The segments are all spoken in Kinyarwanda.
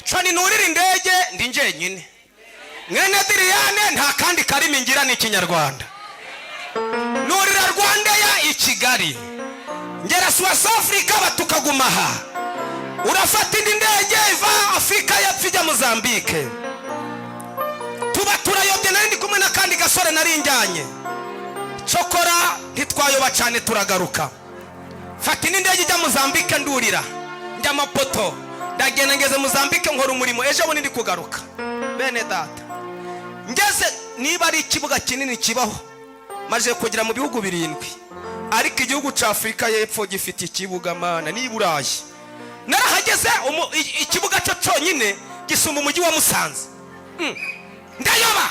cani nurira indege ndi njenyine mwene Diriyane nta kandi karimi ngira ni Kinyarwanda. Nurira Rwandair i Kigali ngera South Africa batukagumaha urafata indi ndege iva Afrika y'Epfo ijya Mozambique tuba turayobye nari ndi kumwe n'akandi gasore nari njyanye cokora ntitwayoba cyane turagaruka fata indi ndege ijya Mozambique ndurira njya mapoto ndagenda ngeze Mozambique nkora umurimo ejo bundi ndi kugaruka bene data ngeze niba ari ikibuga kinini kibaho maje kugira mu bihugu 7 ariko igihugu ca Afrika y'Epfo gifite ikibuga mana ni Burayi narahageze ikibuga cyo cyonyine gisumba umujyi wa Musanze ndayoba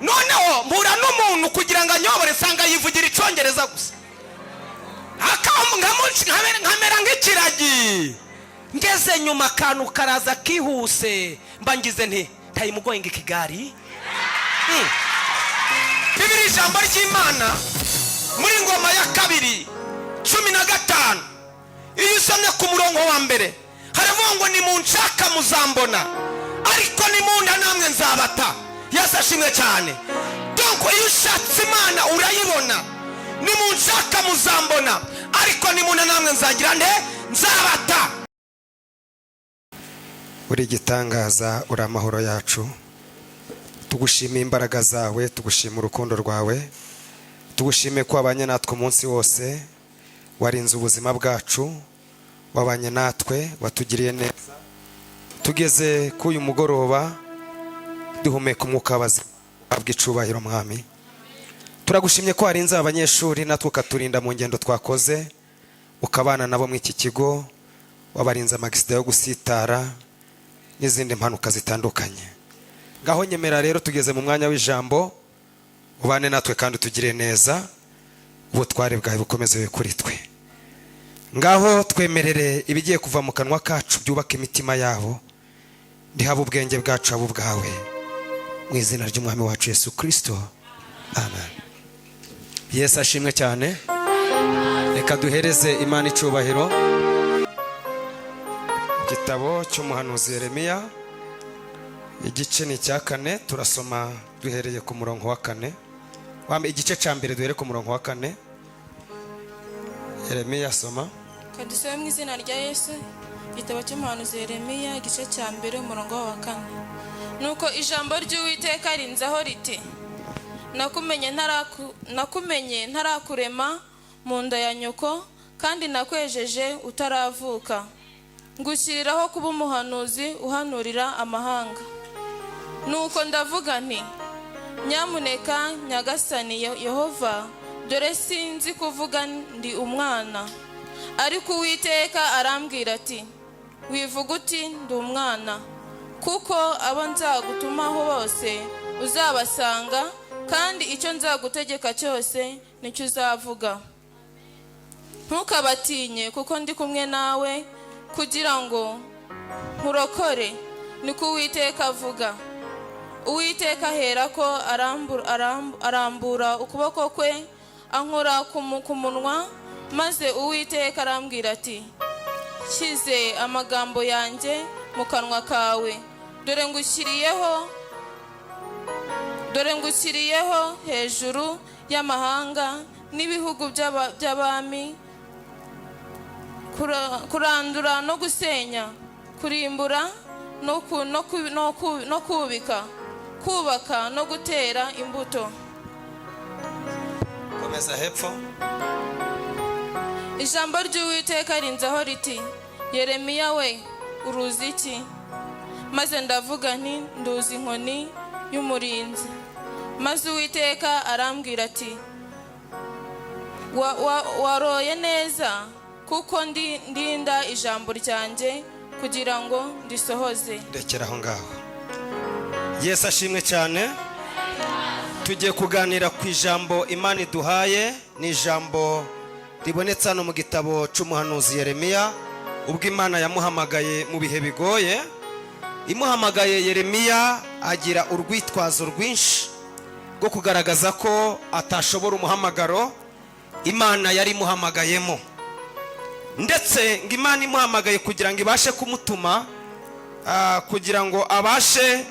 noneho mpura n'umuntu kugira ngo anyobore sanga yivugira icongereza gusa nkamera nk'ikiragi ngeze nyuma kantu karaza kihuse mbangize nti tayimugoye ngikigari Bibiri ijambo ry'Imana muri Ngoma ya 2:15 iyo usomye ku murongo wa mbere haravuga ngo ni munshaka muzambona ariko ni munda namwe nzabata. Yasashimwe cyane. Donc iyo ushatse Imana urayibona. Ni munshaka muzambona ariko ni munda namwe nzagira nde nzabata. Uri gitangaza uri amahoro yacu. Tugushimiye imbaraga zawe, tugushimiye urukundo rwawe, tugushimiye ko wabanye natwe umunsi wose, warinze ubuzima bwacu, wabanye natwe, watugiriye neza. Tugeze ku uyu mugoroba duhumeka umwuka w'abazima bw'icubahiro mwami. Turagushimye ko warinze abanyeshuri natwe ukaturinda mu ngendo twakoze, ukabana nabo mu iki kigo, wabarinze amagisida yo gusitara n'izindi mpanuka zitandukanye. Ngaho nyemera rero tugeze mu mwanya w'ijambo, ubane natwe kandi tugire neza, ubutware bwawe bukomeze kuri twe. Ngaho twemerere ibigiye kuva mu kanwa kacu byubaka imitima yabo, ndihaba ubwenge bwacu abo bwawe, mu izina ry'umwami wacu Yesu Kristo, amen. Yesu ashimwe cyane. Reka duhereze Imana icubahiro. Igitabo cy'umuhanuzi Yeremiya igice ni cya 4, turasoma duhereye ku murongo wa 4. Igice cya mbere duhere ku murongo wa 4. Yeremiya soma. Kadusaba mu izina rya Yesu. Igitabo cy'umuhanuzi Yeremiya igice cya mbere umurongo wa 4. Nuko ijambo ry'Uwiteka rinzaho riti: nakumenye ntarakurema mu nda ya nyoko, kandi nakwejeje utaravuka. Ngushyiriraho kuba umuhanuzi uhanurira amahanga. Nuko ndavuga nti: nyamuneka Nyagasani Yehova, dore sinzi kuvuga ndi umwana. Ariko Uwiteka arambwira ati: wivuga uti ndi umwana, kuko abo nzagutumaho bose uzabasanga, kandi icyo nzagutegeka cyose nicyo uzavuga. Ntukabatinye, kuko ndi kumwe nawe kugira ngo nkurokore, niko Uwiteka avuga. Uwiteka ahera ko arambura ukuboko kwe ankora ku munwa, maze Uwiteka arambwira ati: shyize amagambo yanjye mu kanwa kawe. Dore ngushyiriyeho hejuru y'amahanga n'ibihugu by'abami, kurandura no gusenya, kurimbura no kubaka no gutera imbuto. Komeza hepfo. Ijambo ry'Uwiteka rinzaho riti: Yeremiya we, uruzi iki? Maze ndavuga nti: nduzi inkoni y'umurinzi. Maze Uwiteka arambwira ati: waroye neza, kuko ndinda ijambo ryanjye kugira ngo ndisohoze. Rekera aho ngaho. Yesu ashimwe cyane. Tugiye kuganira ku ijambo Imana iduhaye, ni ijambo ribonetse hano mu gitabo cy'umuhanuzi Yeremiya, ubwo Imana yamuhamagaye mu bihe bigoye. Imuhamagaye Yeremiya agira urwitwazo rwinshi rwo kugaragaza ko atashobora umuhamagaro Imana yari imuhamagayemo, ndetse ngo Imana imuhamagaye kugira ngo ibashe kumutuma kugira ngo abashe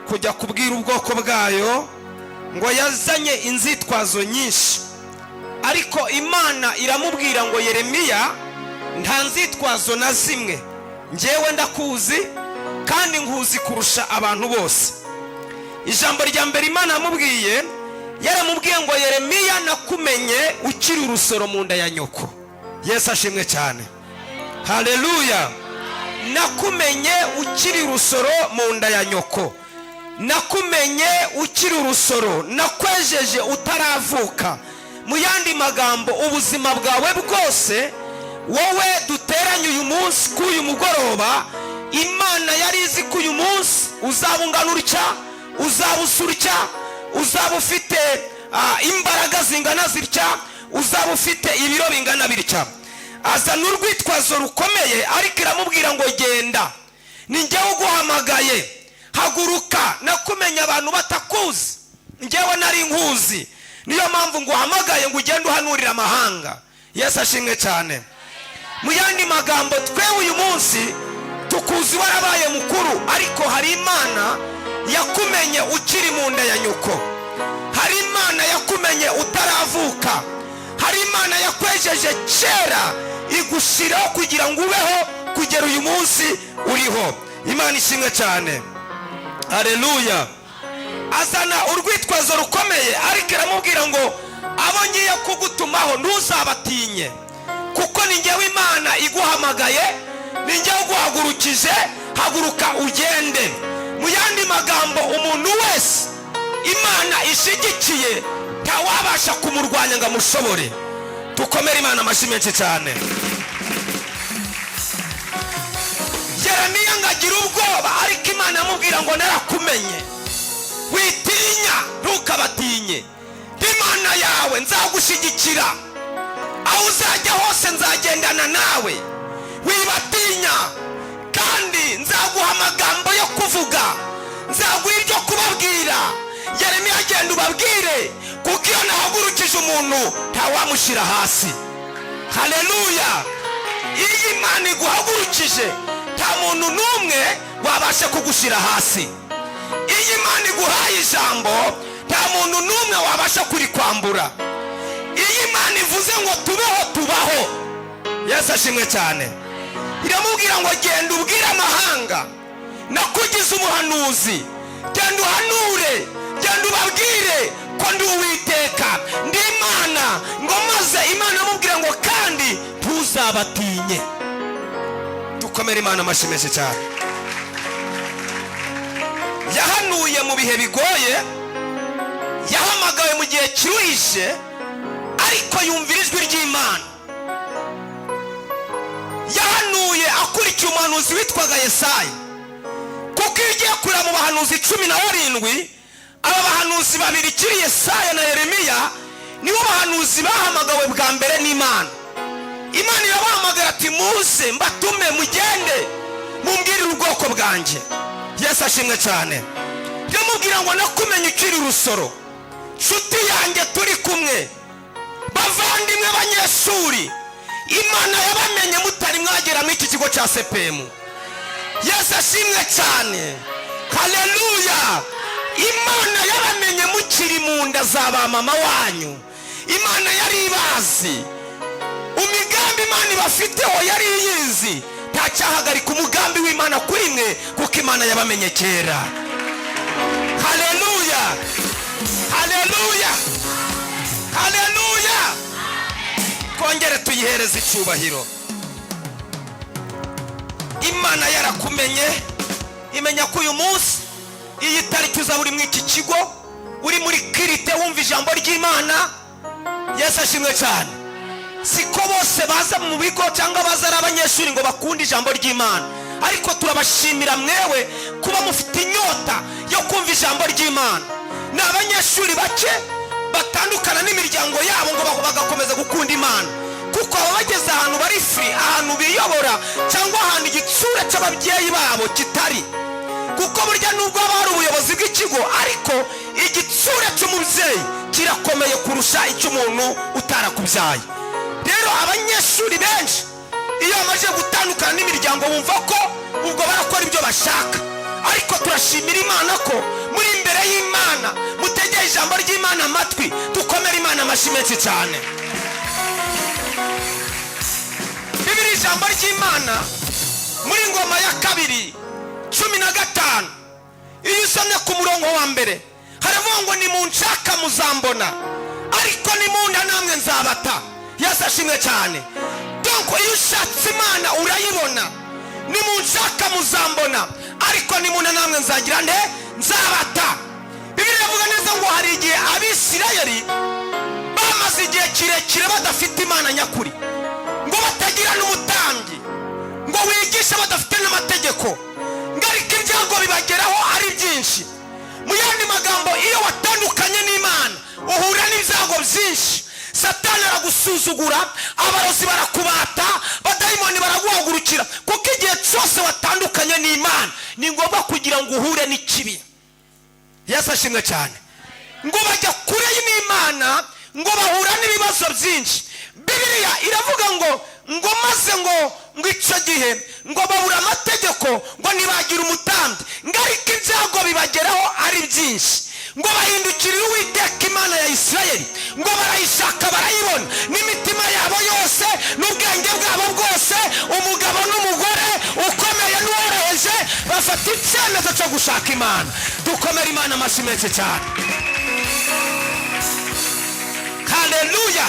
kujya kubwira ubwoko bwayo ngo yazanye inzitwazo nyinshi, ariko Imana iramubwira ngo Yeremiya, nta nzitwazo na zimwe, njyewe ndakuzi kandi nkuzi kurusha abantu bose. Ijambo rya mbere Imana yamubwiye, yaramubwiye ngo Yeremiya, nakumenye ukiri urusoro mu nda ya nyoko. Yesu ashimwe cyane, haleluya. Nakumenye ukiri urusoro mu nda ya nyoko, nakumenye ukiri urusoro, nakwejeje utaravuka. Mu yandi magambo, ubuzima bwawe bwose wowe duteranye uyu munsi k'uyu mugoroba, Imana yari izi ko uyu munsi uzaba ungana utya, uzaba usa utya, uzaba ufite imbaraga zingana zitya, uzaba ufite ibiro bingana bitya. Azana urwitwazo rukomeye, ariko iramubwira ngo genda, ni njyewe uguhamagaye, haguruka, nakumenye abantu batakuzi, njyewe nari nkuzi, niyo mpamvu nguhamagaye ngo ugende uhanurira amahanga. Yesu ashimwe cyane. Mu yandi magambo, twewe uyu munsi tukuzi warabaye mukuru, ariko hari Imana yakumenye ukiri mu nda ya nyoko, hari Imana yakumenye utaravuka, hari Imana yakwejeje kera igushiraho kugira ngo ubeho kugera uyu munsi uriho. Imana ishimwe cyane, haleluya. Azana urwitwazo rukomeye, ariko iramubwira ngo abo ngiye kugutumaho ntuzabatinye, kuko ni njyewe Imana iguhamagaye, ni njyewe uguhagurukije, haguruka ugende. Mu yandi magambo, umuntu wese Imana ishigikiye ntawabasha kumurwanya ngo amushobore. Dukomere Imana amashyi menshi cyane. Yeremiya ngagira ubwoba, ariko Imana yamubwira ngo narakumenye, witinya, ntukabatinye, Imana yawe nzagushyigikira, aho uzajya hose nzagendana nawe, wibatinya, kandi nzaguha amagambo yo kuvuga, nzaguha ibyo kubabwira. Yeremiya, genda ubabwire, kuko iyo nahagurukije umuntu ntawamushyira hasi. Haleluya. Iyo Imana iguhagurukije, nta muntu n'umwe wabasha kugushyira hasi. Iyo Imana iguhaye ijambo, nta muntu n'umwe wabasha kurikwambura. Iyo Imana ivuze ngo tubeho, tubaho. Yesu ashimwe cyane. Iramubwira ngo genda ubwire amahanga, nakugize umuhanuzi, genda uhanure, genda ubabwire ko ndi Uwiteka, ndi Imana, ngo maze Imana amubwira ngo kandi ntuzabatinye. Dukomere Imana amashyi menshi cyane. Yahanuye mu bihe bigoye, yahamagawe mu gihe kiruhije, ariko yumvira ijwi ry'Imana. Yahanuye akurikiye umuhanuzi witwaga Yesaya, kuko iyo ugiye kureba mu bahanuzi 17, aba bahanuzi babiri kiri Yesaya na Yeremiya nibo bahanuzi bahamagawe bwa mbere n'Imana. Imana irabahamagara ati muze mbatume mugende mumbwirire ubwoko bwanjye. Yesu ashimwe cyane. Ndamubwira ngo nakumenye ukiri urusoro, nshuti yanjye turi kumwe, bavandimwe abanyeshuri, Imana yabamenye mutari mwagera mu iki kigo cya CPM. Yesu ashimwe cyane, haleluya. Imana yabamenye mukiri mu nda za ba mama wanyu. Imana yari ibazi, umugambi Imana ibafiteho yari iyizi, ntacyahagarika umugambi w'Imana kuri mwe, kuko Imana yabamenye kera. Haleluya, haleluya, haleluya. Kongere tuyihereze icyubahiro. Imana yarakumenye, imenya ko uyu munsi, iyi tariki uzaba uri mu iki kigo, uri muri kirite wumva ijambo ry'Imana. Yesu ashimwe cyane. Siko bose baza mu bigo cyangwa baza ari abanyeshuri ngo bakunde ijambo ry'Imana, ariko turabashimira mwewe kuba mufite inyota yo kumva ijambo ry'Imana. Ni abanyeshuri bake batandukana n'imiryango yabo ngo bagakomeza gukunda Imana, kuko baba bageze ahantu bari free, ahantu biyobora, cyangwa ahantu igitsura cy'ababyeyi babo kitari. Kuko burya nubwo haba hari ubuyobozi bw'ikigo, ariko igitsura cy'umubyeyi kirakomeye kurusha icy'umuntu utarakubyaye. Rero abanyeshuri benshi iyo bamaze gutandukana n'imiryango bumva ko ubwo barakora ibyo bashaka. Ariko turashimira Imana ko muri imbere y'Imana mutegeye ijambo ry'Imana amatwi, dukomera Imana amashyi menshi cyane. Bibiri ijambo ry'Imana muri Ngoma ya 2:15 iyo usomye ku murongo wa mbere haravuga ngo nimunshaka muzambona, ariko nimunda namwe nzabata. Yesu ashimwe cyane. Donc iyo ushatse Imana urayibona. Nimunshaka muzambona, ariko nimunda namwe nzagira nde nzabata. Bibiliya ivuga neza ngo hari igihe Abisirayeli bamaze igihe kirekire badafite Imana nyakuri, ngo batagira n'umutambyi, ngo wigisha badafite n'amategeko, ngo ariko ibyago bibageraho ari byinshi. Mu yandi magambo, iyo watandukanye n'Imana uhura n'ibyago byinshi. Satani aragusuzugura, abarozi barakubata, badayimoni baraguhagurukira, kuko igihe cyose watandukanye n'Imana ni ngombwa kugira ngo uhure n'ikibi. Yesu ashimwe cyane. Ngo bajya kure y'Imana, ngo bahura n'ibibazo byinshi. Bibiliya iravuga ngo maze ngo icyo gihe ngo babura amategeko, ngo ntibagira umutambyi, ngo ariko ibyago bibageraho ari byinshi. Ngo bahindukirire Uwiteka Imana ya Isirayeli, ngo barayishaka barayibona n'imitima yabo yose n'ubwenge bwabo bwose, umugabo n'umugore, ukomeye n'uworoheje, bafata icyemezo cyo gushaka Imana. Dukomere Imana amashyi menshi cyane. Haleluya,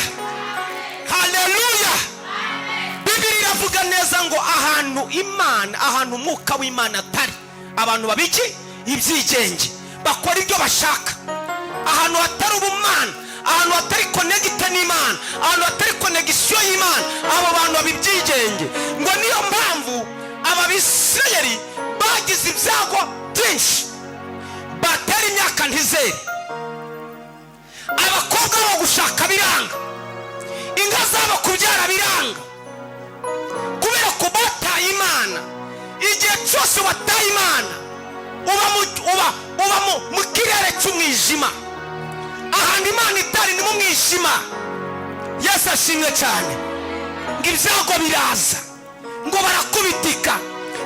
haleluya. Bibiliya iravuga neza ngo ahantu Imana, ahantu umwuka w'Imana atari, abantu babiki ibyigenge, bakora ibyo bashaka. Ahantu hatari ubumana, ahantu hatari konegite n'Imana, ahantu hatari konegisiyo y'Imana, abo bantu babibyigenge. Ngo niyo mpamvu Abisirayeli bagize ibyago byinshi, batera imyaka ntizere, abakobwa bo gushaka biranga, inka zabo kubyara biranga, kubera ko bataye Imana. Igihe cyose wataye Imana uba mu kirere cy'umwijima. Ahantu Imana itari ni mu mwijima. Yesu ashimwe cyane. Ngo ibyago biraza, ngo barakubitika,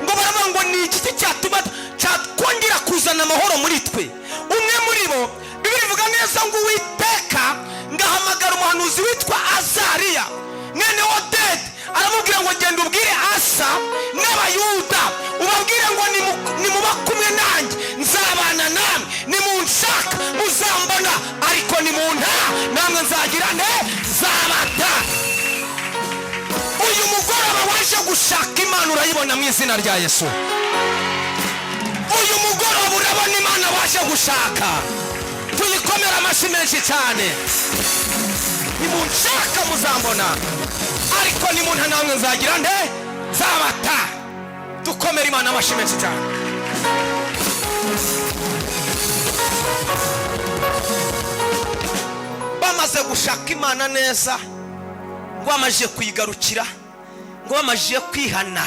ngo baravuga ngo ni igiti cyatuma cyakongera kuzana amahoro muri twe. Umwe muri bo Bibiliya ivuga neza ngo Uwiteka ngahamagara umuhanuzi witwa Azariya mwene Odedi, aramubwira ngo genda ubwire Asa n'Abayuda, ubabwire ngo nimuba kumwe nanjye, nzabana namwe, nimunshaka muzambona, ariko nimunta namwe nzagira nte nzabata. Uyu mugoroba waje gushaka Imana urayibona mu izina rya Yesu. Uyu mugoroba urabona Imana waje gushaka. Tuyikomera amashyi menshi cyane. Nimunshaka muzambona, ariko nimunta namwe nzagira nte nzabata. Dukomere Imana amashyi menshi cyane. Bamaze gushaka Imana neza, ngo bamaze kuyigarukira, ngo bamaze kwihana,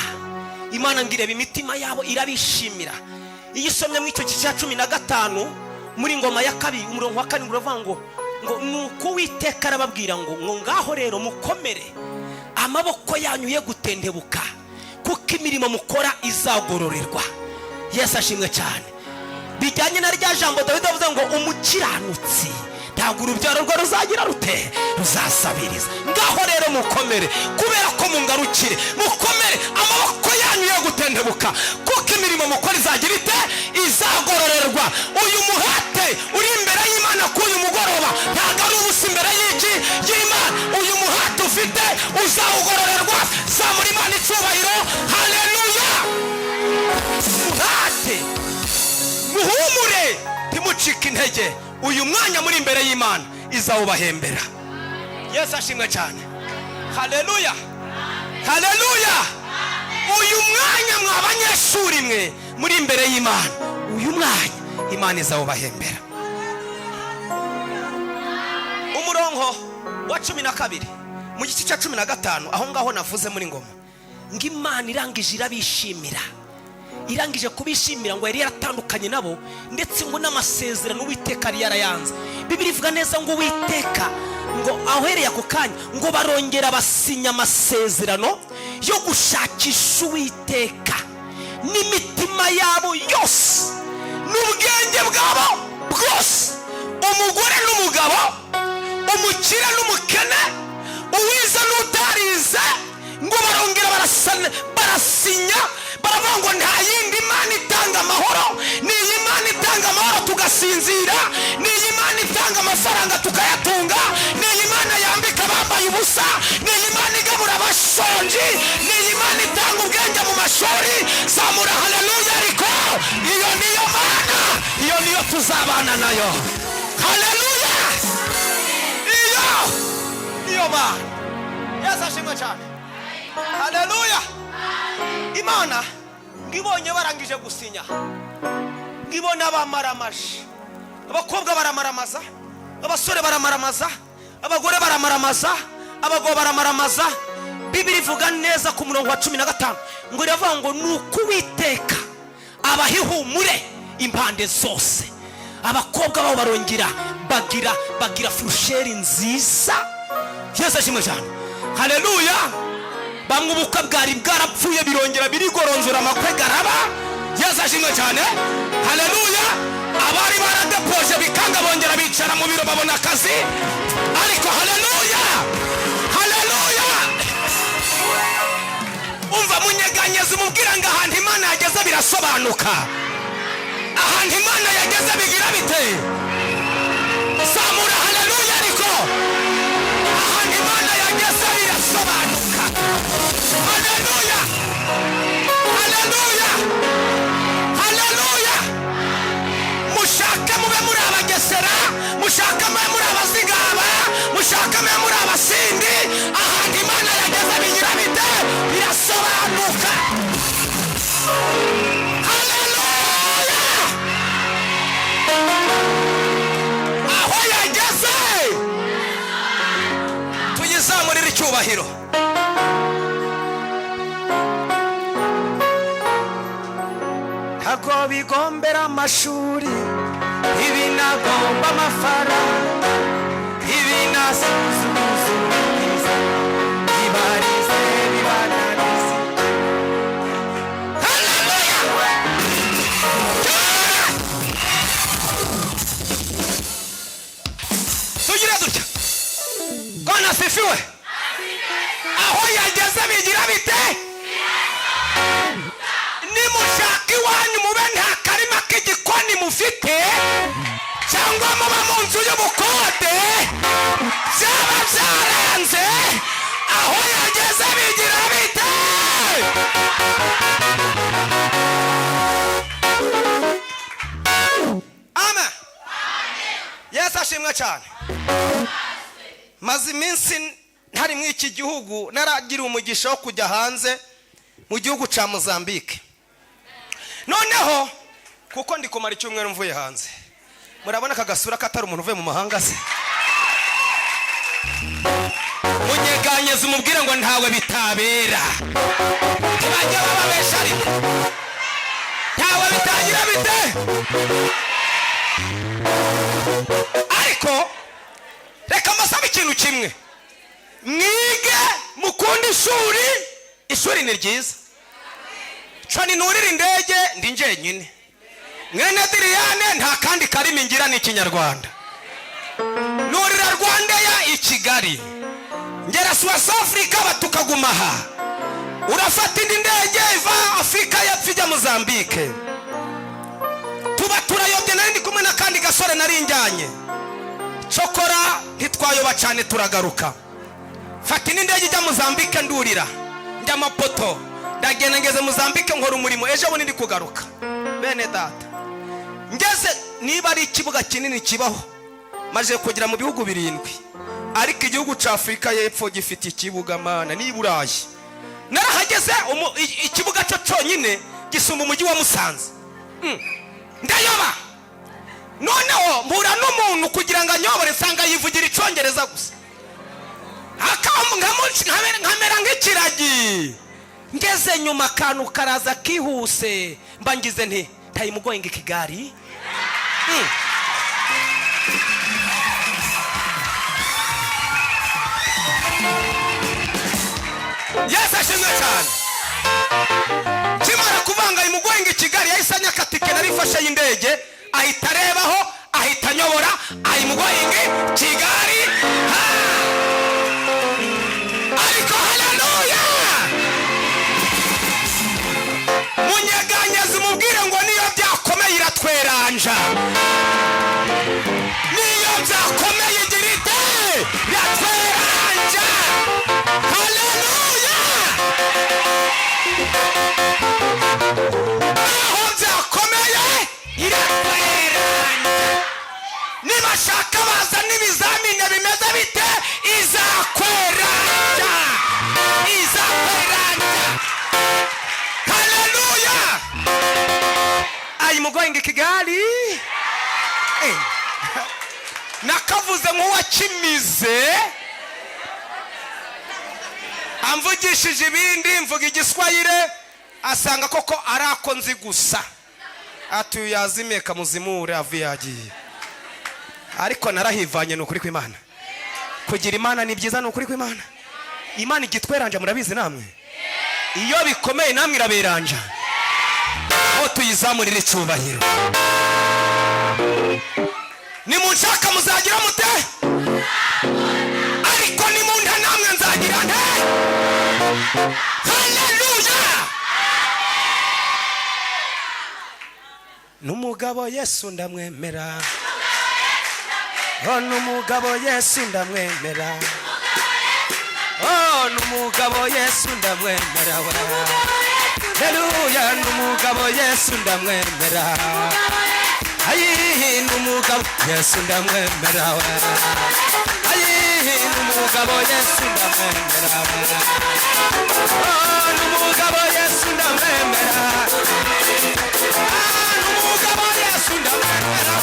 Imana ngireba imitima yabo irabishimira. Iyo usomye mu icyo gice cya 15 muri Ngoma ya 2 umurongo wa 4 uravuga ngo nuko Uwiteka arababwira ngo ngaho rero mukomere, amaboko yanyu ye gutendebuka, kuko imirimo mukora izagororerwa. Yesu ashimwe cyane. Bijyanye na rya jambo Dawidi avuze ngo umukiranutsi ntabwo urubyaro rwe ruzagira rute ruzasabiriza. Ngaho rero mukomere, kubera ko mungarukire, mukomere, amaboko yanyu ye gutendebuka, kuko imirimo mukora izagira ite izagororerwa. Uyu muhate uri imbere y'Imana k'uyu mugoroba ntabwo ari ubusa imbere y'Imana. Uyu muhate ufite uzawugororerwa. Zamura Imana icyubahiro. Haleluya. Muhate, muhumure, ntimucike intege. Uyu mwanya muri imbere y'Imana izawubahembera. Yesu ashimwe cyane. Haleluya, haleluya. Uyu mwanya mw'abanyeshuri mwe muri imbere y'Imana, uyu mwanya Imana izawubahembera. Umurongo wa 12 mu gice cya 15 aho ngaho navuze muri Ngoma, ngo Imana irangije irabishimira, irangije kubishimira ngo yari yaratandukanye nabo, ndetse ngo n'amasezerano Uwiteka yari yarayanze. Bibiliya ivuga neza ngo Uwiteka ngo ahereye ako kanya ngo barongera basinya amasezerano yo gushakisha Uwiteka, n'imitima yabo yose n'ubwenge bwabo bwose, umugore n'umugabo, umukire n'umukene, uwize n'utarize, ngo barongera barasinya baravuga ngo nta yindi Mana itanga amahoro, ni iyi Mana itanga amahoro tugasinzira, ni iyi Mana itanga amafaranga tukayatunga, ni iyi Mana yambika abambaye ubusa, ni iyi Mana igabura abashonji, ni iyi Mana itanga ubwenge mu mashuri. Zamura haleluya! Ariko iyo niyo Mana, iyo niyo tuzabana nayo. Haleluya! Iyo Mana. Yesu ashimwe cyane. Haleluya! Imana ngibonye barangije gusinya, ngibona bamaramaje, abakobwa baramaramaza, abasore baramaramaza, abagore baramaramaza, abagabo baramaramaza. Bibiri ivuga neza ku murongo wa 15 ngo iravuga ngo nuko Uwiteka abahihumure impande zose. Abakobwa babo barongera bagira furusheri nziza. Yesu ashimwe cyane. Haleluya! Bamwe ubukwe bwari bwarapfuye birongera birigoronzora amakwe garaba. Yesu ashimwe cyane. Haleluya! Abari baradepoje bikanga bongera bicara mu biro babona akazi. Ariko haleluya! Haleluya! Umva munyeganyezi mubwira ngo ahantu Imana yageze birasobanuka. Ahantu Imana yageze bigira bite? Zamura haleluya! Ariko ahantu Imana yageze birasobanuka. Haleluya! Haleluya! Haleluya! Mushaka mube muri abagesera, mushaka mube muri abazigaba, mushaka mube muri abasindi. Ahantu Imana yageze bigira bite? Birasobanuka. Haleluya! Aho yageze tuyizamurira icyubahiro. Ntago bigombera amashuri, ibinagomba amafaranga, ibinasuzuguza, ibarize bibananize. Haleluya! Tugira dutya. Bwana asifiwe. Aho yageze bigira bite? Nimushaka iwanyu mube nta karima k'igikoni mufite, cyangwa muba mu nzu y'ubukode, byaba byarenze. Aho yageze bigira bite? Amen. Yesu ashimwe cyane. Maze iminsi ntari mu iki gihugu, naragira umugisha wo kujya hanze mu gihugu ca Mozambique. Noneho kuko ndi kumara icyumweru mvuye hanze, murabona akagasura katari umuntu uvuye mu mahanga se. Munyeganyeze umubwire ngo ntawe bitabera. Tubajya bababesha ariko ntawe bitagira bite. Ariko reka mbasabe ikintu kimwe, mwige mukunda ishuri ni ryiza. Cani nurira indege ndi njenyine, mwene Diriyane nta kandi karimi ngira ni Kinyarwanda. Nurira Rwandeya i Kigali, ngera South Africa batukaguma aha. Urafata indi ndege iva Afrika y'Epfo ijya Mozambique. Tuba turayobye nari ndi kumwe n'akandi gasore nari njyanye. Cokora ntitwayoba cyane turagaruka. Fata indi ndege ijya Mozambique ndurira, njya Maputo. Ndagenda ngeze Mozambique nkora umurimo, ejo bundi ndi kugaruka. Bene data, ngeze niba ari ikibuga kinini kibaho, maje kugera mu bihugu 7, ariko igihugu ca Afrika y'Epfo gifite ikibuga Mana ni Burayi. Narahageze ikibuga cyo cyonyine gisumba umujyi wa Musanze. Ndayoba. Noneho mpura n'umuntu kugira ngo anyobore sanga yivugira icyongereza gusa. Nkamera nk'ikiragi. Ngeze nyuma kantu karaza kihuse, mbangize nti tayimugoyinga Kigali. Yesu ashimwe cyane. kimara kuvanga imugoyinga i Kigali yahise anyaka tike narifashe y'indege ahita arebaho ahita anyobora ayimugoyinga Kigali ariko haleluya munyeganyeze umubwire ngo niyo byakomeye iratweranja niyo byakomeye igira ite iratweranja haleluya aho byakomeye iratweranja nibashaka baza n'ibizamini bimeze bite izakweranja haleluya ayimugoyinga Kigali nakavuze nk'uwakimize amvugishije ibindi mvuga igiswahire asanga koko arako nzi gusa ati yazimiye kamuzimure avuye yagiye ariko narahivanye n'ukuri kw'Imana kugira Imana ni byiza n'ukuri kw'Imana Imana igitweranja murabizi namwe iyo bikomeye namwe iraberanja aho tuyizamurira icyubahiro nimunshaka muzagira mute ariko nimunda namwe nzagira nte haleluya n'umugabo Yesu ndamwemera oh n'umugabo Yesu ndamwemera oh n'umugabo Yesu ndamwemera haleluya n'umugabo Yesu ndamwemera ayi n'umugabo Yesu ndamwemera ayi n'umugabo Yesu ndamwemera oh n'umugabo Yesu ndamwemera n'umugabo Yesu ndamwemera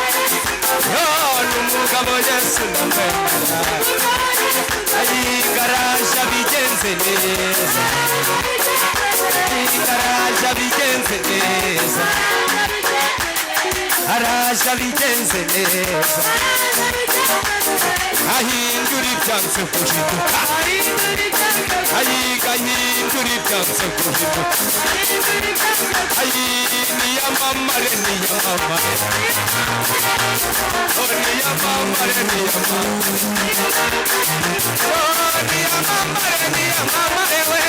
oh n'umugabo Yesu ndamwemera ayi garaje bigenze neza araje bigenze neza araje bigenze neza ahindura ibyanze guhinduka ahindura ibyanze guhinduka niyamamare niyamamare oh niyamamare niyamamare oh niyamamare niyamamare we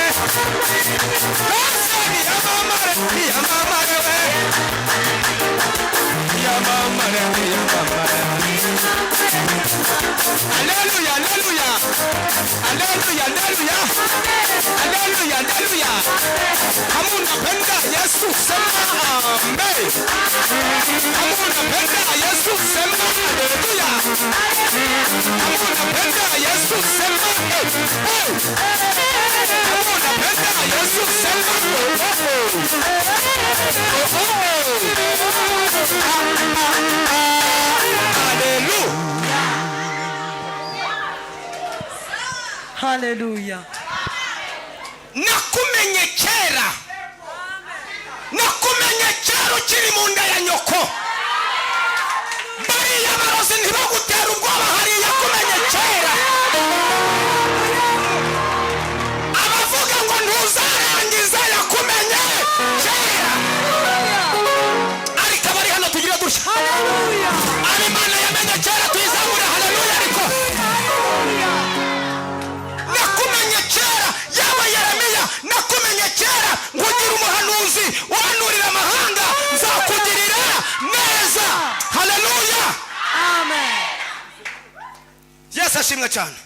niyamamare niyamamare we niyamamare niyamamare haleluya haleluya haleluya haleluya haleluya haleluya hamunapenda Yesu sema amen hamunapenda Yesu sema haleluya hamunapenda Yesu sema hamunapenda Yesu sema haleluya nakumenye kera ukiri mu nda ya nyoko bariya barozi ntibagutera ubwoba hariya kumenye kera abavuga ngo ntuzarangiza yakumenye kera ariko abari hano tugira dushya Imana yamenye kera tuyizamure haleluya ariko nakumenye kera yawe Yeremiya nakumenye kera ngugira umuhanuzi uhanurira amahanga nzakugirira neza haleluya amen Yesu ashimwe cyane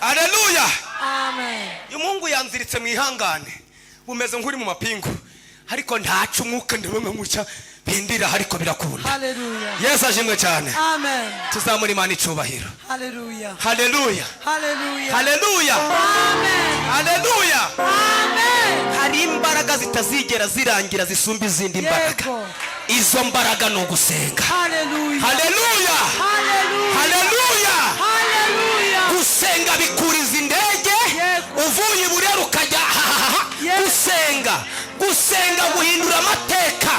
haleluya amen Mungu yanziritse mu ihangane bumeze nk'uri mu mapingu ariko ntacu umwuka ndabona muca bindira ariko birakunda haleluya Yesu ashimwe cyane amen tuzamura Imana icubahiro haleluya haleluya haleluya haleluya amen haleluya amen hari imbaraga zitazigera zirangira zisumba izindi mbaraga Yego. izo mbaraga no gusenga haleluya haleluya haleluya haleluya haleluya gusenga bikuriza indege Yego. uvuye iburera ukajya Yego. gusenga guhindura amateka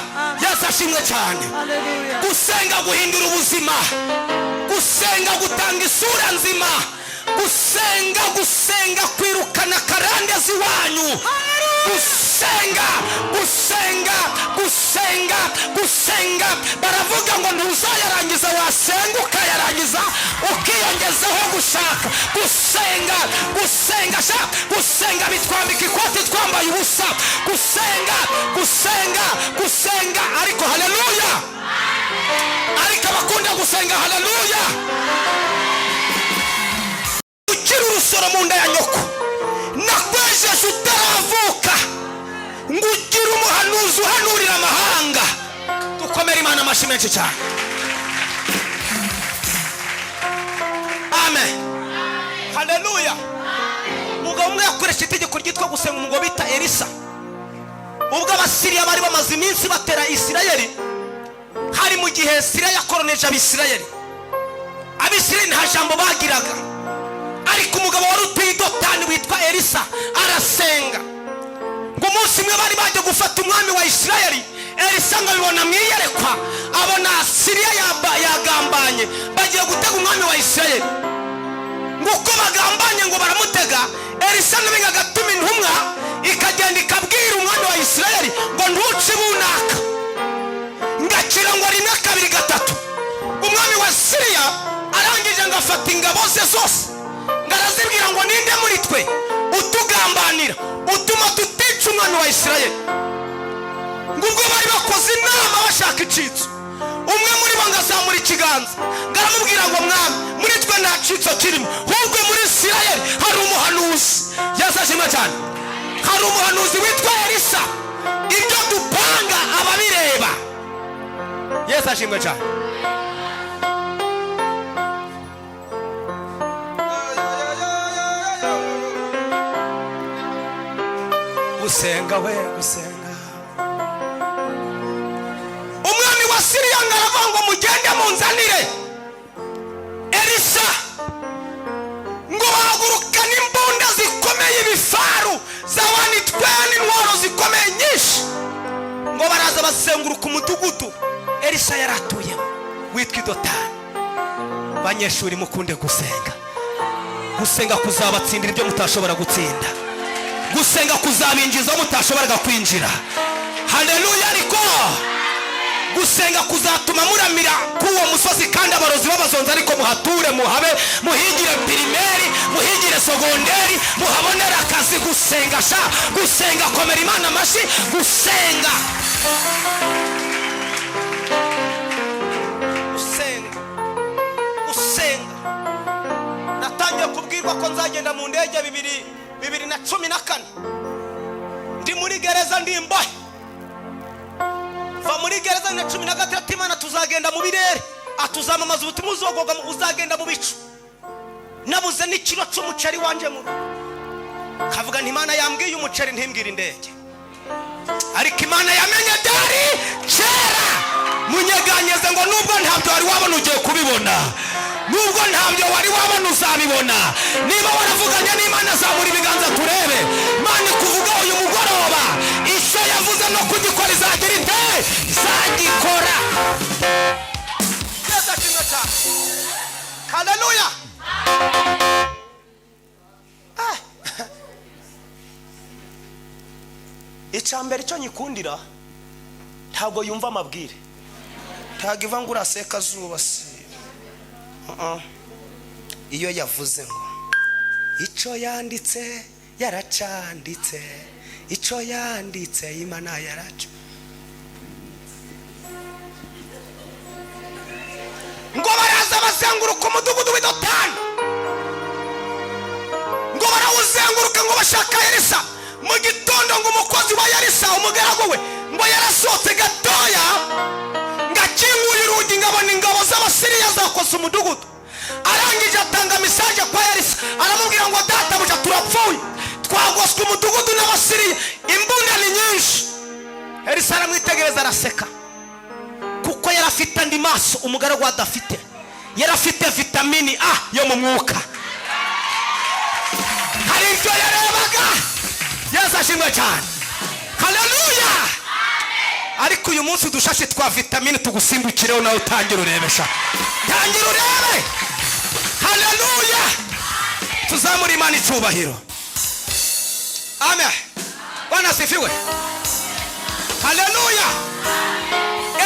Yesu ashimwe cyane haleluya gusenga guhindura ubuzima gusenga gutanga isura nzima gusenga gusenga kwirukana karande ziwanyu gusenga gusenga gusenga gusenga baravuga ngo ntuzayarangiza wasenga ukayarangiza ukiyongezaho gushaka gusenga gusenga sha gusenga bitwambika ikoti twambaye ubusa gusenga gusenga gusenga ariko haleluya ariko abakunda gusenga haleluya ukiri urusoro mu nda ya nyoko nakwejeje utaravuka ngo ugire umuhanuzi uhanurira amahanga dukomere Imana amashyi menshi cyane amen haleluya umugabo umwe yakoresha itegeko ryitwa gusenga umugabo bita Elisa ubwo abasiriya bari bamaze iminsi batera Isirayeli hari mu gihe Siriya yakoroneje abisirayeli nta jambo bagiraga ariko umugabo wari utuye i Dotani witwa Elisa arasenga ngo umunsi umwe bari baje gufata umwami wa Isirayeli Elisa ngo abibona mu iyerekwa abona Siriya yagambanye bagiye gutega umwami wa Isirayeli ngo uko bagambanye ngo baramutega Elisa nawe agatuma intumwa ikagenda ikabwira umwami wa Isirayeli ngo ntuce bunaka ngakira ngo rimwe kabiri gatatu umwami wa Siriya arangije ngo afata ingabo ze zose ngarazibwira ngo ninde muri twe utugambanira utuma tutica umwami wa Isirayeli ngo ubwo bari bakoze inama bashaka icitso umwe muri bo ngazamura ikiganza ngaramubwira ngo mwami muri twe nta citso kirimo ahubwo muri Isirayeli hari umuhanuzi yazashima cyane hari umuhanuzi witwa Elisa ibyo dupanga ababireba Yesu ashimwe cyane gusenga we gusenga umwami wa Siriya ngaravuga ngo mugende munzanire Elisa ngo bahagurukane imbunda zikomeye ibifaru zawanitweni intwaro zikomeye nyinshi ngo baraza basenguruka umudugudu Elisa yaratuyemo witwa Dotani banyeshuri mukunde gusenga gusenga kuzabatsindira ibyo mutashobora gutsinda gusenga kuzabinjiza mutashoboraga kwinjira haleluya ariko gusenga kuzatuma muramira kuwo musozi kandi abarozi babazonza ariko muhature muhabe muhigire pirimeri muhigire sogonderi muhabonera akazi gusenga sha gusenga komera Imana amashyi gusenga gusenga gusenga natangiye kubwirwa ko nzagenda mu ndege 2014 ndi muri gereza ndi imbohe va muri gereza na 13 Imana tuzagenda mu birere atuzamamaza ubutumwa uzogoga uzagenda mu bicu nabuze n'ikiro cy'umuceri wanje mu kavuga nti Imana yambwiye umuceri ntimbwira indege ariko Imana yamenye dari kera munyeganyeze ngo nubwo ntabyo wari wabona ugiye kubibona nubwo ntabyo wari wabona uzabibona niba waravuganye n'Imana zamura ibiganza turebe Imana kuvuga uyu mugoroba icyo yavuze no kugikora izagira ite izagikora Yesu ashimwe cyane haleluya icyambere cyo nyikundira ntabwo yumva amabwire ntabwo iva ngo uraseka zuba si iyo yavuze ngo icyo yanditse yaracanditse icyo yanditse Imana yaracu ngo baraza bazenguruka umudugudu w'i Dotani ngo barawuzenguruka ngo bashaka Elisa mu gitondo ngo umukozi wa Elisa umugaragu we ngo yarasohotse gatoya ngakinguye urugi ngabona ingabo z'abasiriya zakoze umudugudu arangije atanga message kwa Elisa aramubwira ngo databuja turapfuye twagoswe umudugudu n'abasiriya imbunda ni nyinshi Elisa aramwitegereza araseka kuko yarafite andi maso umugaragu adafite yarafite vitamini A yo mu mwuka hari ibyo yarebaga Yesu ashimwe cyane haleluya ariko uyu munsi dushashe twa vitamini tugusimbukireho nawe utangira urebesha tangira urebe haleluya tuzamure Imana icyubahiro. Amen. Bwana asifiwe. Haleluya.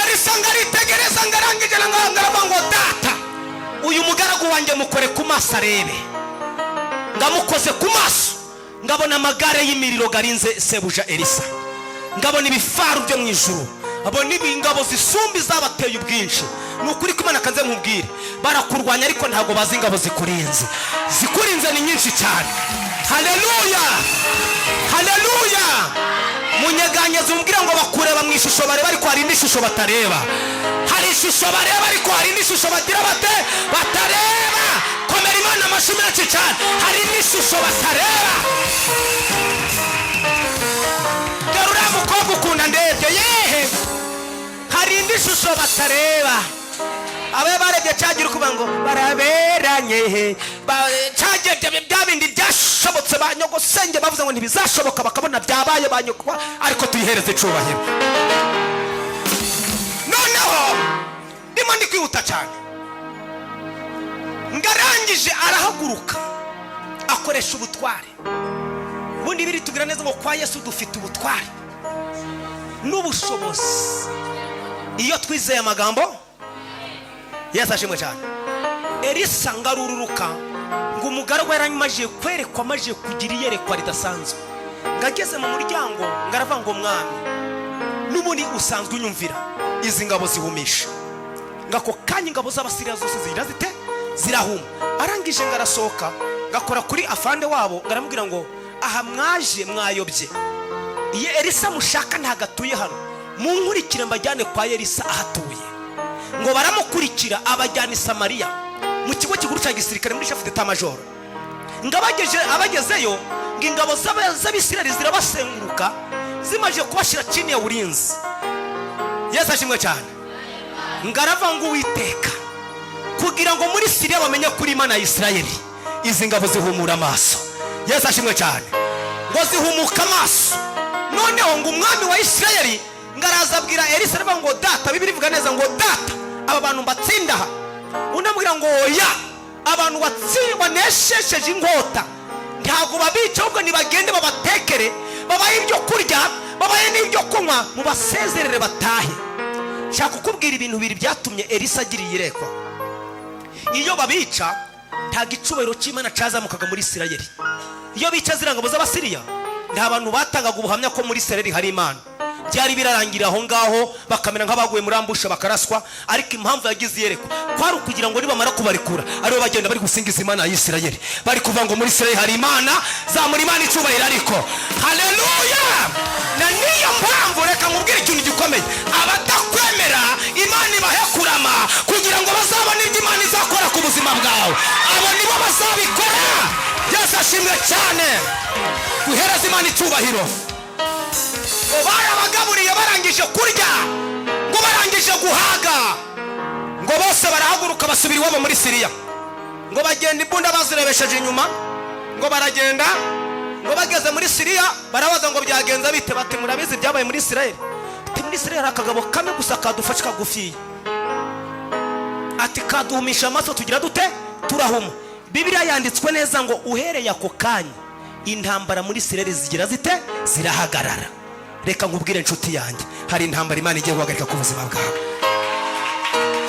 Elisa ngaritegereza ngarangije ngaravuga ngo data, uyu mugaragu wanjye mukore ku maso arebe. Ngamukoze ku maso, ngabona amagare y'imiriro garinze sebuja Elisa, ngabona ibifaru byo mu ijuru, abona ibingabo zisumbi zabateye ubwinshi. Nukuri ko Imana kanze nkubwire, barakurwanya ariko ntago bazi ingabo zikurinze. Zikurinze ni nyinshi cyane. Haleluya. Haleluya. Munyeganyeze umbwira ngo bakureba mu ishusho bareba ariko hari indi shusho batareba. Hari ishusho bareba ariko hari indi shusho bagira batareba. Komera Imana amashyi menshi cyane. Hari indi shusho batareba. Garura mukobwa ukunda ndebye yehe. Hari indi shusho batareba. Abe barebye cyagira kuba ngo baraberanye cyagiye byabindi byashobotse banyogosenge bavuze ngo ntibizashoboka bakabona byabaye banyokwa ariko tuyihereze icubahiro. Noneho ndimo ndi kwihuta cyane, ngarangije arahaguruka akoresha ubutware. Bundi biri tugira neza ngo kwa Yesu dufite ubutware n'ubushobozi iyo twizeye amagambo. Yesu ashimwe cyane. Elisa ngarururuka ngo umugaragu yaranyimajije kwerekwa, amaje kugira iyerekwa ridasanzwe. Ngageze mu muryango ngaravuga ngo mwami, n'ubundi usanzwe unyumvira, izi ngabo zihumisha. Ngako kanya ingabo z'Abasiriya zose zirahuma. Arangije ngarasohoka ngakora kuri afande wabo, ngaramubwira ngo aha mwaje mwayobye, iyo Elisa mushaka ntagatuye hano, munkurikire mbajyane kwa Elisa ahatuye. Ngo baramukurikira abajyana i Samariya mu kigo kiguru cya gisirikare muri chef d'état major. Abagezeyo ngo ingabo z'Abisirayeli zirabasenguruka zimaje kubashira chini ya ulinzi. Yesu ashimwe cyane. Ngarava ngo Uwiteka kugira ngo muri Siriya bamenye kuri Imana ya Isirayeli, izi ngabo zihumura amaso. Yesu ashimwe cyane. Ngo zihumuka amaso. Noneho ngo umwami wa Isirayeli ngaraza abwira Elisa aravuga ngo data, Bibiri ivuga neza ngo data, aba bantu batsinda aha. Unamubwira ngo oya, abantu banesheje inkota ntago babica, ahubwo nibagende babatekere, babaye ibyo kurya, babaye n'ibyo kunywa, mubasezerere batahe. Shaka kukubwira ibintu bibiri byatumye Elisa agira iyerekwa. Iyo babica nta gicubahiro cy'Imana cyazamukaga muri Isirayeli. Iyo bica zirangabo z'Abasiriya, nta bantu batangaga ubuhamya ko muri Isirayeli hari Imana. Byari birarangira aho ngaho bakamera nk'abaguye muri ambusha bakaraswa. Ariko impamvu yagize iyerekwa kwari kugira ngo nibamara kubarekura aribo bagenda bari gusingiza Imana ya Isirayeli, bari kuvuga ngo muri Isirayeli hari Imana, zamura Imana icubahiro ariko. Haleluya. Na niyo mpamvu reka nkubwire ikintu gikomeye, abatakwemera Imana ibahe kurama kugira ngo bazabone ibyo Imana izakora ku buzima bwawe. Abo nibo bazabikora. Yesu ashimwe cyane. Guhereza Imana icubahiro. Barabagaburiye barangije kurya, ngo barangije guhaga, ngo bose barahaguruka basubira iwabo muri Siriya. Ngo bagenda imbunda bazirebesheje inyuma, ngo baragenda, ngo bageze muri Siriya barabaza ngo byagenza bite. Bati murabizi byabaye muri Isirayeli. Ati muri Isirayeli akagabo kamwe gusa kadufashe kagufiye, ati kaduhumisha amaso tugira dute turahuma. Bibiliya yanditswe neza ngo uhereye ako kanya intambara muri Isirayeli zigira zite zirahagarara. Reka nkubwire inshuti yanjye, hari intambara Imana igiye guhagarika ku buzima bwawe.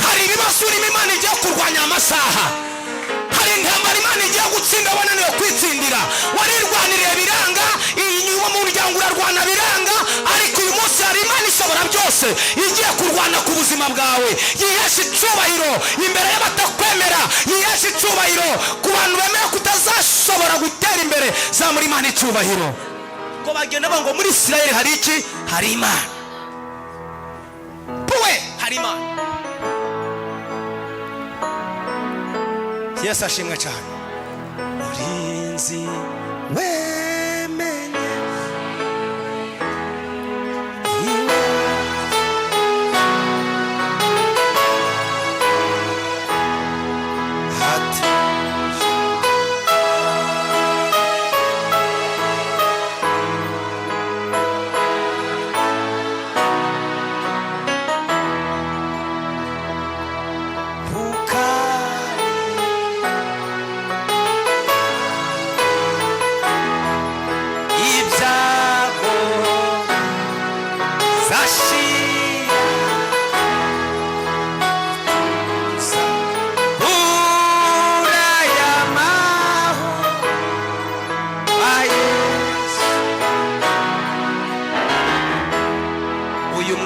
Hari ibibazo Imana igiye kurwanya amasaha. Hari intambara Imana igiye gutsinda wananiwe kwitsindira. Warirwaniriye biranga, inyuma mu muryango urarwana biranga, ariko uyu munsi hari Imana ishobora byose igiye kurwana ku buzima bwawe. Yihesha icubahiro imbere y'abatakwemera, yihesha icubahiro ku bantu bemera kutazashobora gutera imbere. Zamura Imana icubahiro. Ngo bagenda ngo muri Isirayeli hari iki? Hari Imana. Puwe hari Imana. Yesu ashimwe cyane. Urinzi wemenye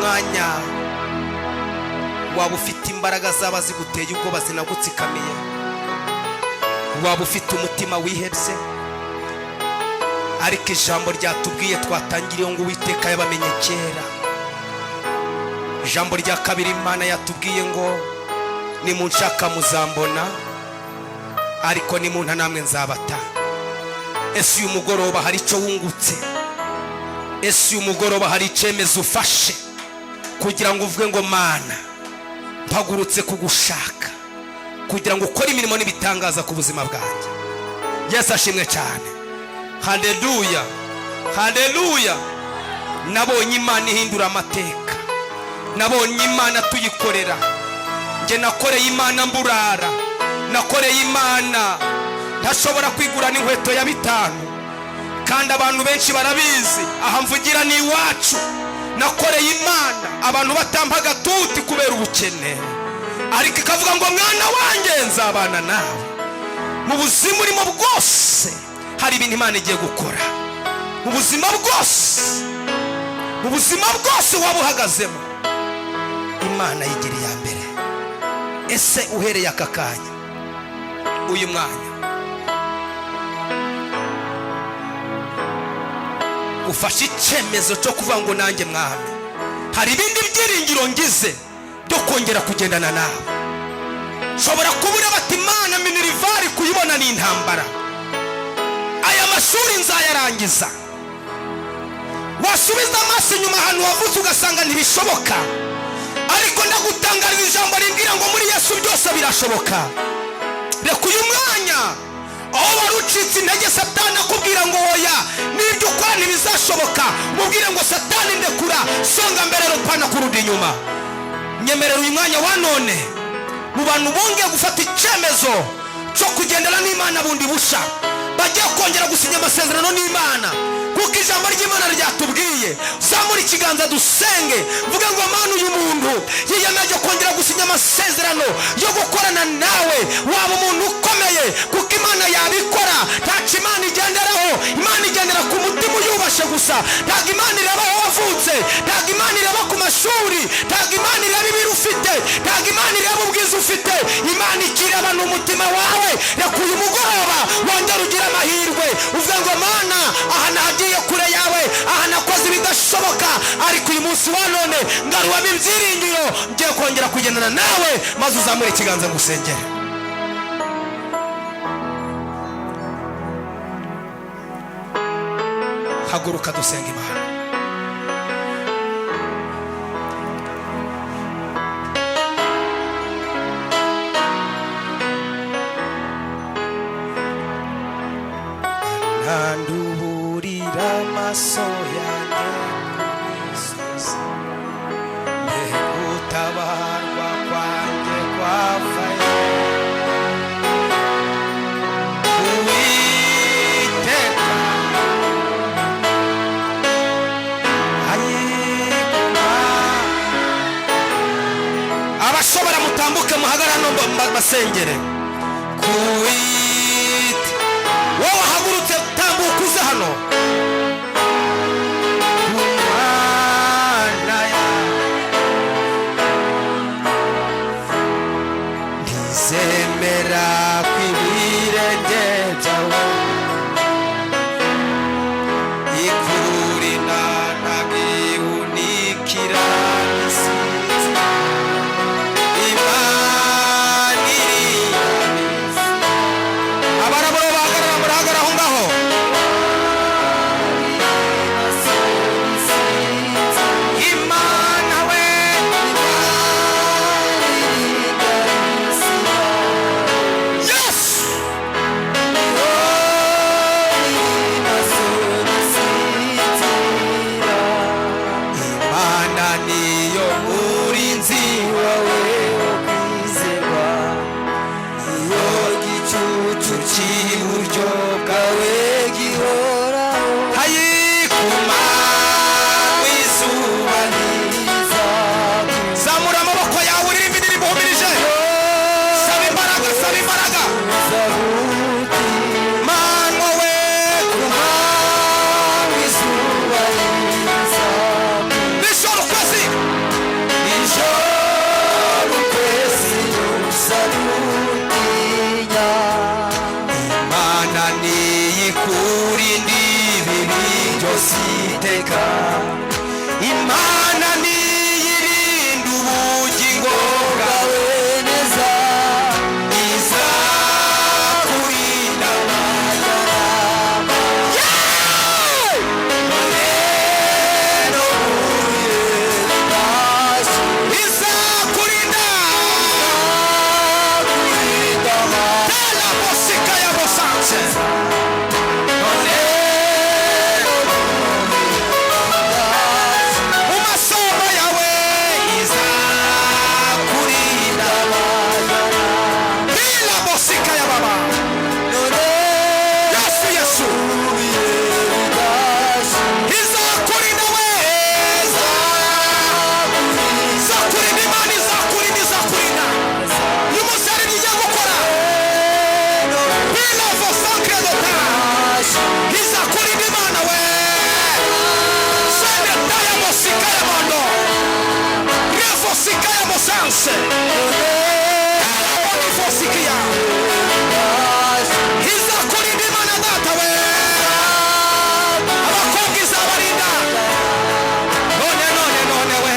mwanya waba ufite imbaraga zaba ziguteye ubwoba zinagutsikamiye, waba ufite umutima wihebye, ariko ijambo ryatubwiye twatangiriye ngo Uwiteka yabamenye kera. Ijambo rya kabiri Imana yatubwiye ngo nimunshaka muzambona, ariko nimunta namwe nzabata. Ese uyu mugoroba hari icyo wungutse? Ese uyu mugoroba hari icyemezo ufashe kugira ngo uvuge ngo Mana mpagurutse kugushaka kugira ngo ukore imirimo n'ibitangaza ku buzima bwanjye? Yesu ashimwe cyane. Haleluya, haleluya. Nabonye Imana ihindura amateka, nabonye Imana tuyikorera. Nge nakoreye Imana mburara, nakoreye Imana ntashobora kwigura n'inkweto ya 5, kandi abantu benshi barabizi. Aha mvugira ni iwacu. Nakoreye Imana abantu batamba agatuti kubera ubukene, ariko ikavuga ngo mwana wanjye nzabana nawe. Mu buzima urimo bwose hari ibintu Imana igiye gukora. Mu buzima bwose, mu buzima bwose waba uhagazemo, Imana yigira iya mbere. Ese uhereye aka kanya, uyu mwanya, ufashe icyemezo cyo kuvuga ngo nanjye Mwami hari ibindi byiringiro ngize byo kongera kugendana nawe. Shobora kubura bati Imana Minerivari kuyibona ni intambara, aya mashuri nzayarangiza. Wasubiza amaso inyuma ahantu wavutse ugasanga ntibishoboka, ariko ndagutangarira ijambo rimbwira ngo muri Yesu byose birashoboka. Reka uyu mwanya aho warucitse intege Satani akubwira ngo oya n'ibyo ukora ntibizashoboka, mubwire ngo Satani ndekura, songa mbere rupana kurudi inyuma. Nyemerera uyu mwanya wa none mu bantu bongeye gufata icyemezo cyo kugendana n'Imana bundi busha, bagiye kongera gusinya amasezerano n'Imana, kuko ijambo ry'Imana ryatubwiye. Zamura ikiganza dusenge, vuga ngo Mana uyu muntu yiyemeje kongera gusinya amasezerano yo gukorana nawe. Waba umuntu ukomeye, kuko Imana yabikora. Ntaco Imana igenderaho, Imana igendera ku mutima uyubashe gusa. Ntabwo Imana ireba aho wavutse, ntabwo Imana ireba ku mashuri, ntabwo Imana ireba ibiri ufite, ntabwo Imana ireba ubwiza ufite. Imana ikireba n'umutima wawe. Reka uyu mugoroba wongera ugira amahirwe, uvuga ngo Mana aha nagiye kure yawe, aha nakoze ibidashoboka, ariko uyu munsi wa none ngaruwamo ibyiringiro, ngiye kongera kugendana nawe. Maze uzamure ikiganza ngusengere. Haguruka dusenga Imana. Nanduburira amaso yanjye ku misozi, gutabarwa kwanjye kwafaye. Uwiteka ayiguma. Abashobora mutambuke muhagarano basengere. Wowe hagurutse tambuka uze hano. Ntizemera kw'ibirenge byawe ikururina ntagihunikira isizi. Imana iriyabizi byose iteka imana niyirinda ubugingo bwawe neza izakurinda amagarama izakurinda tela bosika ya bosanse umasomo yawe izakurinda tela bosika ya baba Yesu Yesu izakurinda we izakurinda imana izakurinda uyu munsi hari ibyo gukora tela bosanke izakurinda imana we sende taya bosika ya mando refosika ya bosanse bonifosikia izakurinda imana data we abakobwa izabarinda none we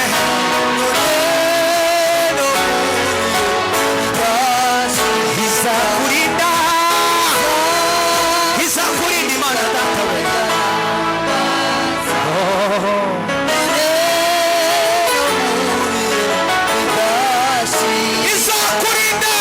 izakurinda imana data we izakurinda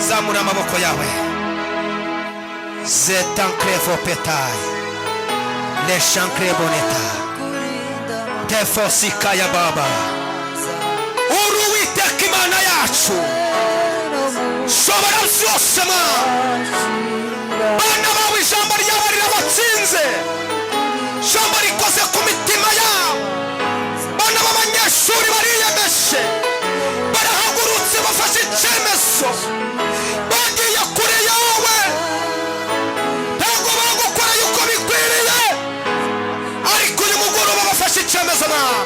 zamura amaboko yawe zetankrevo petai leshankre boneta tefosika ya baba uruwiteka imana yacu shobora byose bana bawe ijambo ryawe rirabatsinze ijambo rikoze ku mitima yabo bana b'abanyeshuri bariyemeshe barahagurutse bafashe icyemezo bagiye kure yawe ntabwo bagukoreye uko bikwiriye ariko uyu mugoroba bafashe icyemezo nawe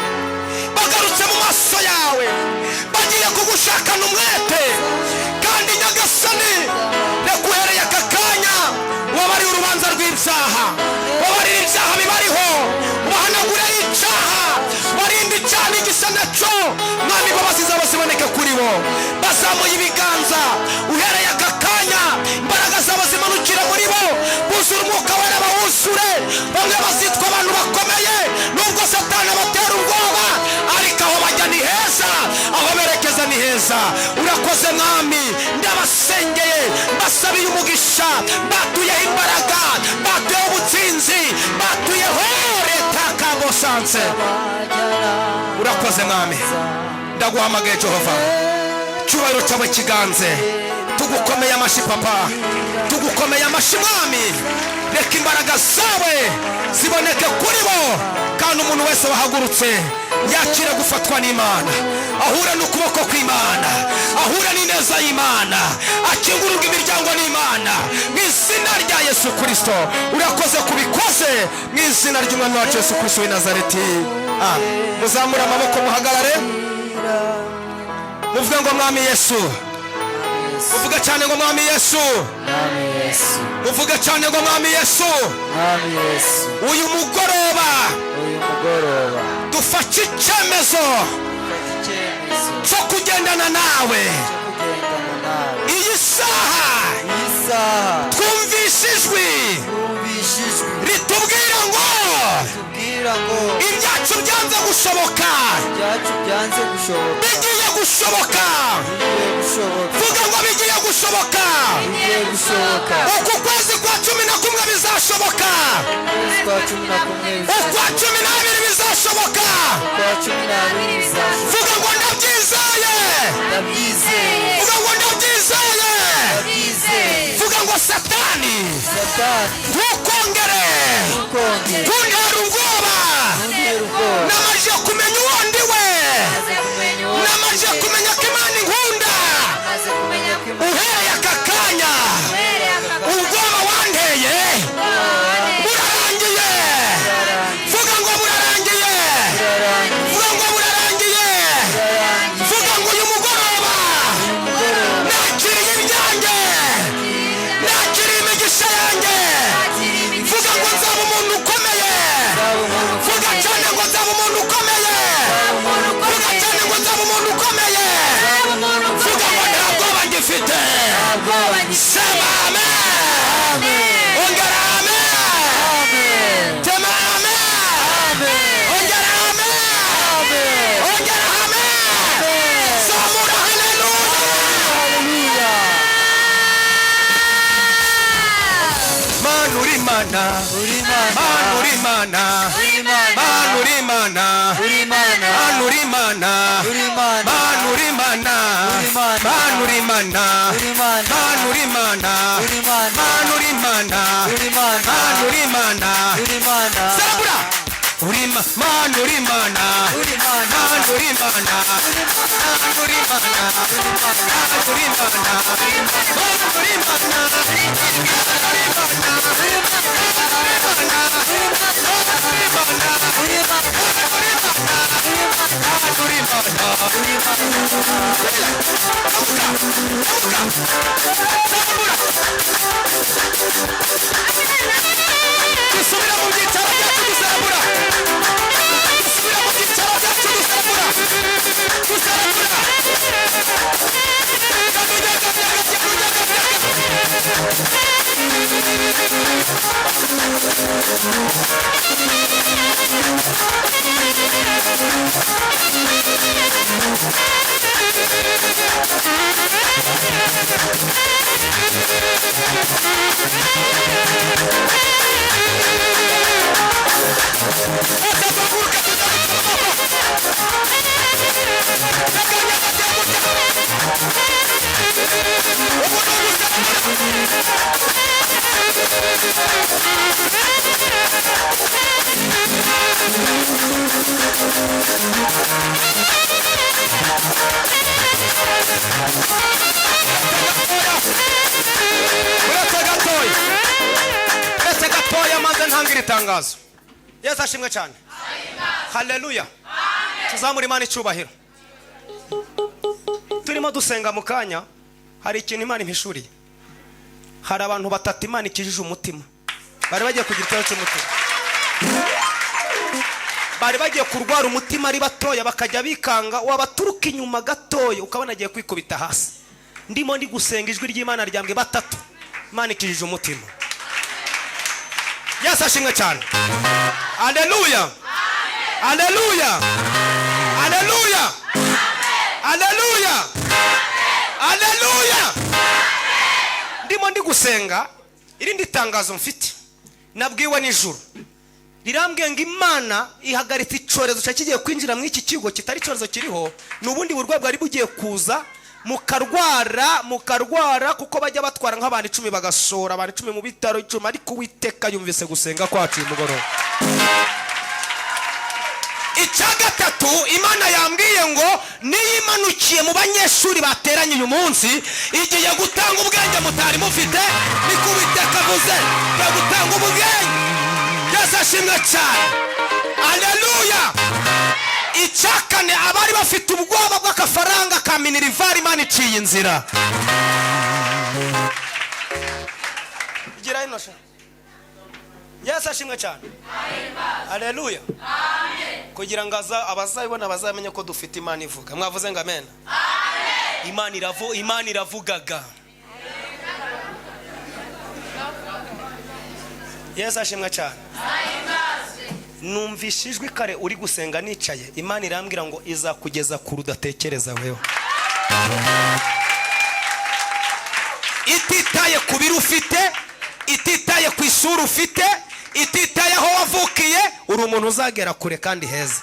bagarutse mu maso yawe bagiye kugushakana umwete kandi nyagasani naguhereye aka kanya wabariye urubanza rw'ibyaha wabarira ibyaha bibariho ubahanaguraho icyaha warinde icyaha n'igisa nacyo mwami imbabazi zabo ziboneke kuri bo bazamuye ibiganza uhereye aka kanya imbaraga zabo zimanukira muri bo buzura umwuka wera bawuzure bamwe bazitwa abantu bakomeye nubwo satani abatera ubwoba ariko aho bajya ni heza aho berekeza ni heza urakoze mwami ndabasengeye mbasabiye umugisha mbatuyeho imbaraga mbatuyeho ubutsinzi mbatuyeho leta kabosanse urakoze mwami ndaguhamagaye Jehova cyubahiro cyawe kiganze tugukomeye amashi papa tugukomeye amashi mwami reka imbaraga zawe ziboneke kuri bo kandi umuntu wese wahagurutse yakira gufatwa n'Imana ahura n'ukuboko kw'Imana ahura n'ineza y'Imana akingururwa imiryango n'Imana mu izina rya Yesu Kristo urakoze kubikoze mu izina ry'umwami wacu Yesu Kristo w'i Nazareti muzamura amaboko muhagarare muvuge ngo mwami Yesu muvuge cyane ngo mwami Yesu muvuge cyane ngo mwami Yesu uyu mugoroba dufashe icyemezo cyo kugendana nawe iyi saha twumvishe ijwi ritubwira ngo ibyacu byanze gushoboka bigiye gushoboka vuga ngo bigiye gushoboka uku kwezi kwa 11 bizashoboka ukwa 12 bizashoboka vuga ngo ndabyizeye vuga ngo ndabyizeye vuga ngo satani ntukongere kuntera ubwoba namaze kumenya uwo ndiwe namaze kumenya ko Imana inkunda uhereye aka kanya ubwoba wanteye burarangiye vuga ngo burarangiye mana mana uri mana mana uri mana mana uri mana mana uri mana mana uri mana mana uri mana mana uri mana mana uri mana sabura uri mana uri mana mana uri mana mana uri mana uri mana uri subira mu byicaro byacu dusarabura subira mu byicaro byacu dusarabura uretse gatoya maze ntangira itangazo. Yesu ashimwe cyane. Haleluya. Tuzamura Imana icyubahiro. Turimo dusenga mu kanya, hari ikintu Imana impishuriye. Hari abantu batatu Imana ikijije umutima, bari bagiye kugira ikibazo cy'umutima, bari bagiye kurwara umutima ari batoya, bakajya bikanga, wabaturuka inyuma gatoya ukabona agiye kwikubita hasi. Ndimo ndi gusenga, ijwi ry'Imana ryambwe batatu Imana ikijije umutima. Yesu ashimwe cyane. Haleluya. Haleluya. Haleluya. Haleluya. Haleluya. Ndimo ndi gusenga, irindi tangazo mfite nabwiwe nijoro rirambwiye ngo Imana ihagaritse icyorezo cyakigiye kwinjira mu iki kigo kitari icyorezo kiriho, n'ubundi burwayi bwari bugiye kuza mukarwara kuko bajya batwara nk'abantu 10 bagasora abantu 10 mu bitaro 10, ariko Uwiteka yumvise gusenga kwacu uyu mugoroba. Icya gatatu Imana yambwiye ngo niyimanukiye mu banyeshuri bateranye uyu munsi, igiye gutanga ubwenge mutari mufite, niko Uwiteka avuze, igiye gutanga ubwenge. Yesu ashimwe cyane. Haleluya. Icya kane abari bafite ubwoba bw'akafaranga ka minerivari Imana iciye inzira. Igira ino sha. Yesu ashimwe cyane. Haleluya. Amen. Kugira ngo abazayibona bazamenye ko dufite Imana ivuga. Mwavuze ngo amen. Amen. Imana iravugaga. Yesu ashimwe cyane. Numvishijwe kare uri gusenga nicaye, Imana irambwira ngo izakugeza ku rudatekereza wewe. Ititaye ku biro ufite, ititaye ku isura ufite, ititaye aho wavukiye, uri umuntu uzagera kure kandi heza.